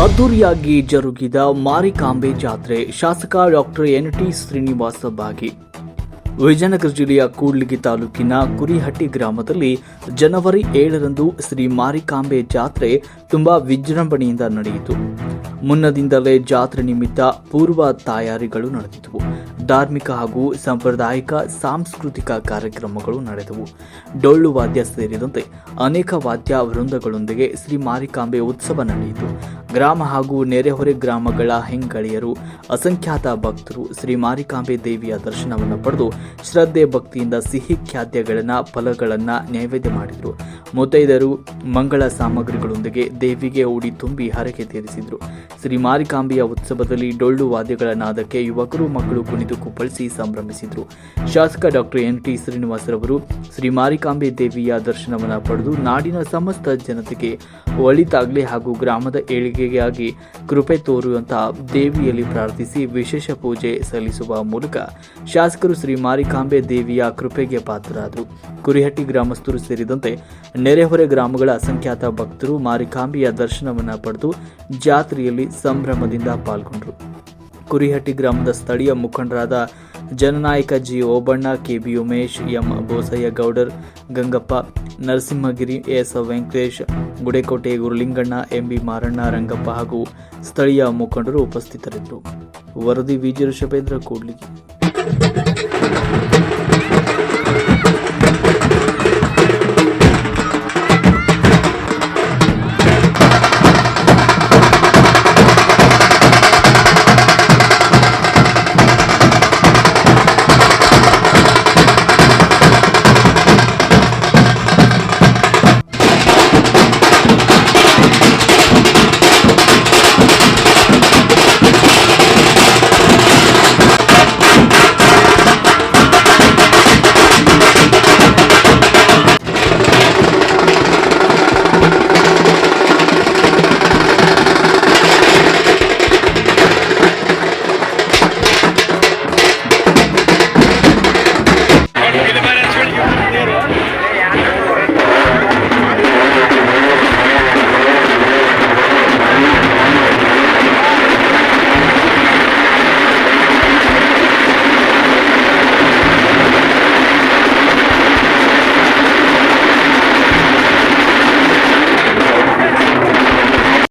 ಅದ್ದೂರಿಯಾಗಿ ಜರುಗಿದ ಮಾರಿಕಾಂಬೆ ಜಾತ್ರೆ ಶಾಸಕ ಡಾಕ್ಟರ್ ಎನ್.ಟಿ. ಶ್ರೀನಿವಾಸ ಭಾಗಿ. ವಿಜಯನಗರ ಜಿಲ್ಲೆಯ ಕೂಡ್ಲಿಗಿ ತಾಲೂಕಿನ ಕುರಿಹಟ್ಟಿ ಗ್ರಾಮದಲ್ಲಿ ಜನವರಿ 7ರಂದು ಶ್ರೀ ಮಾರಿಕಾಂಬೆ ಜಾತ್ರೆ ತುಂಬಾ ವಿಜೃಂಭಣೆಯಿಂದ ನಡೆಯಿತು. ಮುನ್ನದಿಂದಲೇ ಜಾತ್ರೆ ನಿಮಿತ್ತ ಪೂರ್ವ ತಯಾರಿಗಳು ನಡೆದಿದ್ದವು. ಧಾರ್ಮಿಕ ಹಾಗೂ ಸಾಂಪ್ರದಾಯಿಕ ಸಾಂಸ್ಕೃತಿಕ ಕಾರ್ಯಕ್ರಮಗಳು ನಡೆದವು. ಡೊಳ್ಳು ವಾದ್ಯ ಸೇರಿದಂತೆ ಅನೇಕ ವಾದ್ಯ ವೃಂದಗಳೊಂದಿಗೆ ಶ್ರೀ ಮಾರಿಕಾಂಬೆ ಉತ್ಸವ ನಡೆಯಿತು. ಗ್ರಾಮ ಹಾಗೂ ನೆರೆಹೊರೆ ಗ್ರಾಮಗಳ ಹೆಂಗಳಿಯರು, ಅಸಂಖ್ಯಾತ ಭಕ್ತರು ಶ್ರೀ ಮಾರಿಕಾಂಬೆ ದೇವಿಯ ದರ್ಶನವನ್ನು ಪಡೆದು ಶ್ರದ್ಧೆ ಭಕ್ತಿಯಿಂದ ಸಿಹಿ ಖಾದ್ಯಗಳನ್ನ ಫಲಗಳನ್ನ ನೈವೇದ್ಯ ಮಾಡಿದರು. ಮುತ್ತೈದರು ಮಂಗಳ ಸಾಮಗ್ರಿಗಳೊಂದಿಗೆ ದೇವಿಗೆ ಉಡಿ ತುಂಬಿ ಹರಕೆ ತೀರಿಸಿದರು. ಶ್ರೀ ಮಾರಿಕಾಂಬೆಯ ಉತ್ಸವದಲ್ಲಿ ಡೊಳ್ಳು ವಾದ್ಯಗಳ ನಾದಕ್ಕೆ ಯುವಕರು ಮಕ್ಕಳು ಕುಣಿದು ಕುಪ್ಪಳಿಸಿ ಸಂಭ್ರಮಿಸಿದರು. ಶಾಸಕ ಡಾಕ್ಟರ್ ಎನ್.ಟಿ. ಶ್ರೀನಿವಾಸರವರು ಶ್ರೀ ಮಾರಿಕಾಂಬೆ ದೇವಿಯ ದರ್ಶನವನ್ನು ಪಡೆದು ನಾಡಿನ ಸಮಸ್ತ ಜನತೆಗೆ ಒಳಿತಾಗಲಿ ಹಾಗೂ ಗ್ರಾಮದ ಏಳಿಗೆಗಾಗಿ ಕೃಪೆ ತೋರುವಂತಹ ದೇವಿಯಲ್ಲಿ ಪ್ರಾರ್ಥಿಸಿ ವಿಶೇಷ ಪೂಜೆ ಸಲ್ಲಿಸುವ ಮೂಲಕ ಶಾಸಕರು ಶ್ರೀ ಮಾರಿಕಾಂಬೆ ದೇವಿಯ ಕೃಪೆಗೆ ಪಾತ್ರರಾದರು. ಕುರಿಹಟ್ಟಿ ಗ್ರಾಮಸ್ಥರು ಸೇರಿದಂತೆ ನೆರೆಹೊರೆ ಗ್ರಾಮಗಳ ಅಸಂಖ್ಯಾತ ಭಕ್ತರು ಮಾರಿಕಾಂಬೆಯ ದರ್ಶನವನ್ನು ಪಡೆದು ಜಾತ್ರೆಯಲ್ಲಿ ಸಂಭ್ರಮದಿಂದ ಪಾಲ್ಗೊಂಡರು. ಕುರಿಹಟ್ಟಿ ಗ್ರಾಮದ ಸ್ಥಳೀಯ ಮುಖಂಡರಾದ ಜನನಾಯಕ G. Obanna, K B. Umesh, M. Bosayya Gowdar, Gangappa, Narasimhagiri, S. Venkatesh, Gudekote Gurulinganna, M B. Maranna, Rangappa ಹಾಗೂ ಸ್ಥಳೀಯ ಮುಖಂಡರು ಉಪಸ್ಥಿತರಿದ್ದರು. ವರದಿ ವಿಜಯ ಶಬೇಂದ್ರ ಕೂಡ್ಲಿಗಿ.